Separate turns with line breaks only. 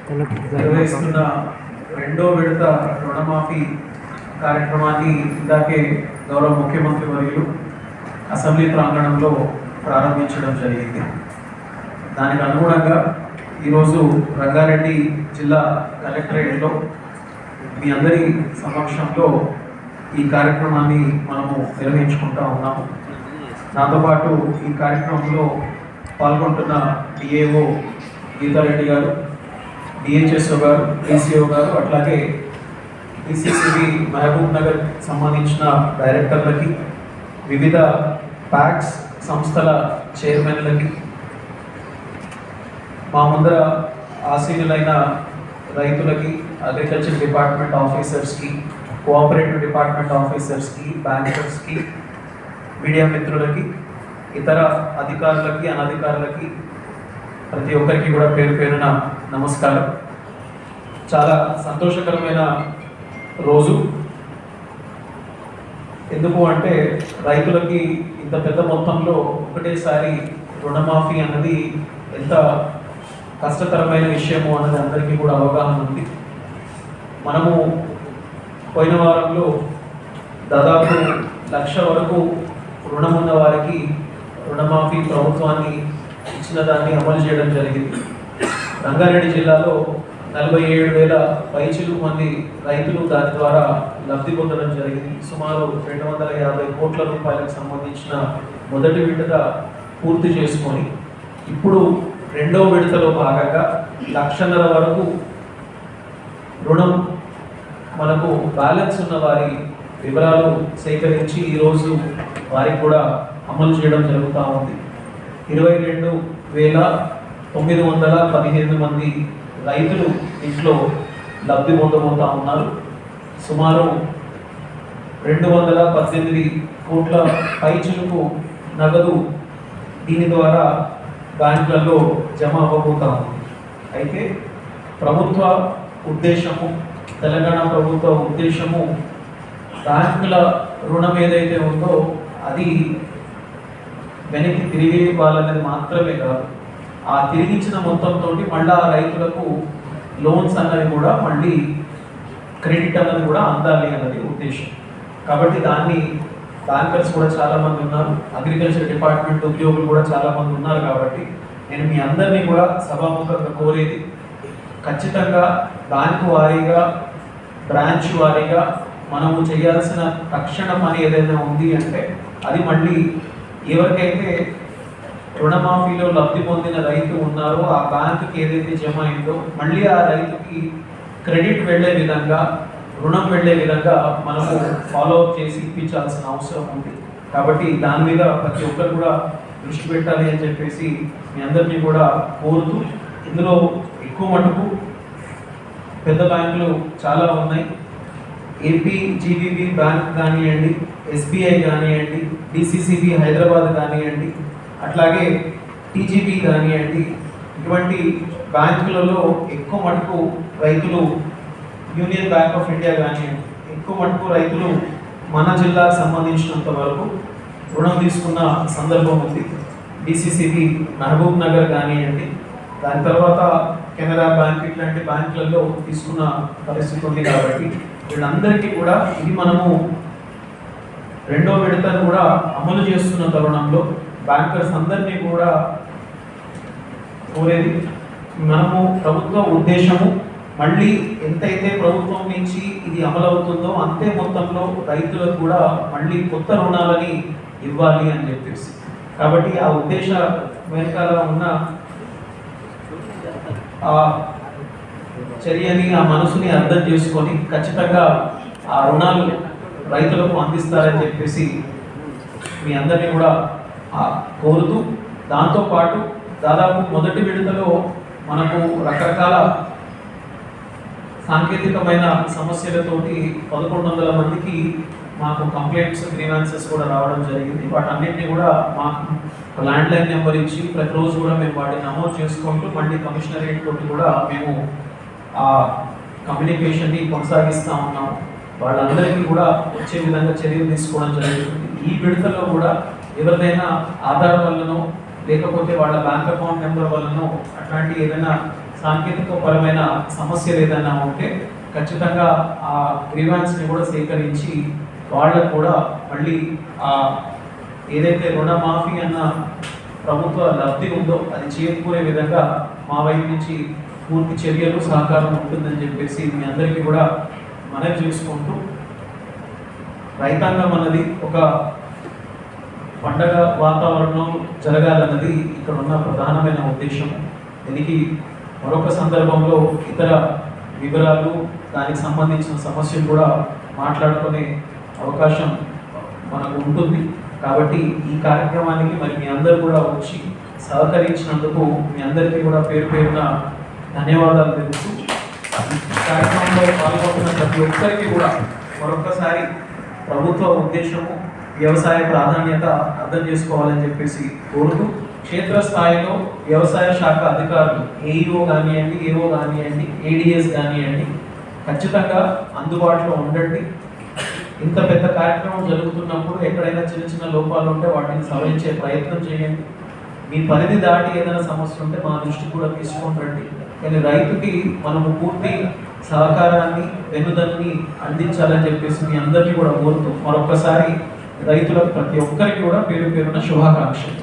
నిర్వహిస్తున్న రెండో విడత రుణమాఫీ కార్యక్రమాన్ని ఇందాకే గౌరవ ముఖ్యమంత్రి వర్యులు అసెంబ్లీ ప్రాంగణంలో ప్రారంభించడం జరిగింది. దానికి అనుగుణంగా ఈరోజు రంగారెడ్డి జిల్లా కలెక్టరేట్లో మీ అందరి సమక్షంలో ఈ కార్యక్రమాన్ని మనము నిర్వహించుకుంటా ఉన్నాము. నాతో పాటు ఈ కార్యక్రమంలో పాల్గొంటున్న డిఏఓ గీతారెడ్డి గారు, డిహెచ్ఎస్ఓ గారు, డిసిఓ గారు, అట్లాగే డిసిసిబి మహబూబ్ నగర్ సంబంధించిన డైరెక్టర్లకి, వివిధ ప్యాక్స్ సంస్థల చైర్మన్లకి, మా ముందర ఆసీనులైన రైతులకి, అగ్రికల్చర్ డిపార్ట్మెంట్ ఆఫీసర్స్కి, కోఆపరేటివ్ డిపార్ట్మెంట్ ఆఫీసర్స్కి, బ్యాంకర్స్కి, మీడియా మిత్రులకి, ఇతర అధికారులకి, అనధికారులకి, ప్రతి ఒక్కరికి కూడా పేరు పేరున నమస్కారం. చాలా సంతోషకరమైన రోజు. ఎందుకు అంటే రైతులకి ఇంత పెద్ద మొత్తంలో ఒకటేసారి రుణమాఫీ అన్నది ఎంత కష్టతరమైన విషయము అన్నది అందరికీ కూడా అవగాహన ఉంది. మనము పోయిన వారంలో దాదాపు 1,00,000 వరకు రుణం ఉన్న వారికి రుణమాఫీ ప్రభుత్వాన్ని ఇచ్చిన దాన్ని అమలు చేయడం జరిగింది. రంగారెడ్డి జిల్లాలో 47,000 పైచిలుకు మంది రైతులు దాని ద్వారా లబ్ధి పొందడం జరిగింది. సుమారు 250 కోట్ల రూపాయలకు సంబంధించిన మొదటి విడత పూర్తి చేసుకొని ఇప్పుడు రెండో విడతలో భాగంగా 1,50,000 వరకు రుణం మనకు బ్యాలెన్స్ ఉన్న వారి వివరాలు సేకరించి ఈరోజు వారికి కూడా అమలు చేయడం జరుగుతూ ఉంది. 22,915 మంది రైతులు ఇంట్లో లబ్ధి పొందబోతూ ఉన్నారు. సుమారు 218 కోట్ల పైచిలుకు నగదు దీని ద్వారా బ్యాంకులలో జమ అవ్వబోతా ఉంది. అయితే ప్రభుత్వ ఉద్దేశము, తెలంగాణ ప్రభుత్వ ఉద్దేశము బ్యాంకుల రుణం ఏదైతే ఉందో అది వెనక్కి తిరిగి ఇవ్వాలనేది మాత్రమే కాదు, ఆ తిరిగిచ్చిన మొత్తంతో మళ్ళీ ఆ రైతులకు లోన్స్ అన్నది కూడా మళ్ళీ క్రెడిట్ అన్నది కూడా అందాలి అన్నది ఉద్దేశం. కాబట్టి దాన్ని బ్యాంకర్స్ కూడా చాలామంది ఉన్నారు, అగ్రికల్చర్ డిపార్ట్మెంట్ ఉద్యోగులు కూడా చాలామంది ఉన్నారు. కాబట్టి నేను మీ అందరినీ కూడా సభాముఖంగా కోరేది, ఖచ్చితంగా బ్యాంకు వారీగా, బ్రాంచ్ వారీగా మనము చేయాల్సిన తక్షణ పని ఏదైనా ఉంది అంటే అది మళ్ళీ ఎవరికైతే రుణమాఫీలో లబ్ధి పొందిన రైతు ఉన్నారో ఆ బ్యాంకుకి ఏదైతే జమ అయిందో మళ్ళీ ఆ రైతుకి క్రెడిట్ వెళ్ళే విధంగా, రుణం వెళ్ళే విధంగా మనము ఫాలోఅప్ చేసి ఇప్పించాల్సిన అవసరం ఉంది. కాబట్టి దాని మీద ప్రతి ఒక్కరు కూడా దృష్టి పెట్టాలి అని చెప్పేసి మీ అందరినీ కూడా కోరుతూ, ఇందులో ఎక్కువ మటుకు పెద్ద బ్యాంకులు చాలా ఉన్నాయి. ఏపీజీబీబీ బ్యాంక్ కానివ్వండి, ఎస్బీఐ కానివ్వండి, డిసిసిబి హైదరాబాద్ కానివ్వండి, అట్లాగే టీజీబీ కానివ్వండి, ఇటువంటి బ్యాంకులలో ఎక్కువ మటుకు రైతులు, యూనియన్ బ్యాంక్ ఆఫ్ ఇండియా కానివ్వండి, ఎక్కువ మటుకు రైతులు మన జిల్లాకు సంబంధించినంత వరకు రుణం తీసుకున్న సందర్భం ఉంది. డిసిసిబి మహబూబ్ నగర్ కానివ్వండి, దాని తర్వాత కెనరా బ్యాంక్, ఇట్లాంటి బ్యాంకులలో తీసుకున్న పరిస్థితి ఉంది. కాబట్టి వీళ్ళందరికీ కూడా ఇది మనము రెండో విడతను కూడా అమలు చేస్తున్న తరుణంలో బ్యాంకర్స్ అందరినీ కూడా కోరేది, మనము ప్రభుత్వ ఉద్దేశము మళ్ళీ ఎంతైతే ప్రభుత్వం నుంచి ఇది అమలవుతుందో అంతే మొత్తంలో రైతులకు కూడా మళ్ళీ కొత్త రుణాలని ఇవ్వాలి అని చెప్పేసి. కాబట్టి ఆ ఉద్దేశ వెనకాల ఉన్న ఆ చర్యని, ఆ మనసుని అర్థం చేసుకొని ఖచ్చితంగా ఆ రుణాలు రైతులకు అందిస్తారని చెప్పేసి మీ అందరినీ కూడా కోరుతూ, దాంతోపాటు దాదాపు మొదటి విడతలో మనకు రకరకాల సాంకేతికమైన సమస్యలతోటి 1,100 మందికి మాకు కంప్లైంట్స్, గ్రీవాన్సెస్ కూడా రావడం జరిగింది. వాటన్నింటినీ కూడా మాకు ల్యాండ్లైన్ నెంబర్ ఇచ్చి ప్రతిరోజు కూడా మేము వాటిని నమోదు చేసుకుంటూ మళ్ళీ కమిషనరేట్ తోటి కూడా మేము ఆ కమ్యూనికేషన్ని కొనసాగిస్తూ ఉన్నాము. వాళ్ళందరికీ కూడా వచ్చే విధంగా చర్యలు తీసుకోవడం జరుగుతుంది. ఈ విడతలో కూడా ఎవరిదైనా ఆధార్ వల్లనో లేకపోతే వాళ్ళ బ్యాంక్ అకౌంట్ నెంబర్ వల్లనో అట్లాంటి ఏదైనా సాంకేతిక పరమైన సమస్యలు ఏదైనా ఉంటే ఖచ్చితంగా ఆ గ్రీవాన్స్ని కూడా సేకరించి వాళ్ళకు కూడా మళ్ళీ ఆ ఏదైతే రుణమాఫీ అన్న ప్రభుత్వ లబ్ధి ఉందో అది చేకూరే విధంగా మా వైపు నుంచి పూర్తి చర్యలు సహకారం ఉంటుందని చెప్పేసి మీ అందరికీ కూడా మనవి చేసుకుంటూ, రైతాంగం అన్నది ఒక పండగ వాతావరణం జరగాలన్నది ఇక్కడ ఉన్న ప్రధానమైన ఉద్దేశం. దీనికి మరొక సందర్భంలో ఇతర వివరాలు దానికి సంబంధించిన సమస్యలు కూడా మాట్లాడుకునే అవకాశం మనకు ఉంటుంది. కాబట్టి ఈ కార్యక్రమానికి మరి మీ అందరూ కూడా వచ్చి సహకరించినందుకు మీ అందరికీ కూడా పేరు పేరున ధన్యవాదాలు తెలుపుతూ, కార్యక్రమంలో పాల్గొంటున్న ప్రతి ఒక్కరికి కూడా మరొకసారి ప్రభుత్వ ఉద్దేశము వ్యవసాయ ప్రాధాన్యత అర్థం చేసుకోవాలని చెప్పేసి కోరుతూ, క్షేత్రస్థాయిలో వ్యవసాయ శాఖ అధికారులు ఏఈఓ కానివ్వండి, ఏఓ కానివ్వండి, ఏడిఎస్ కానివ్వండి ఖచ్చితంగా అందుబాటులో ఉండండి. ఇంత పెద్ద కార్యక్రమం జరుగుతున్నప్పుడు ఎక్కడైనా చిన్న చిన్న లోపాలు ఉంటే వాటిని సవరించే ప్రయత్నం చేయండి. మీ పరిధి దాటి ఏదైనా సమస్య ఉంటే మా దృష్టికి కూడా తీసుకొని రండి. కానీ రైతుకి మనము పూర్తి సహకారాన్ని వెన్నుదన్ని అందించాలని చెప్పేసి మీ అందరికీ కూడా కోరుతూ మరొకసారి రైతులకు ప్రతి ఒక్కరికి కూడా పేరు పేరున శుభాకాంక్షలు.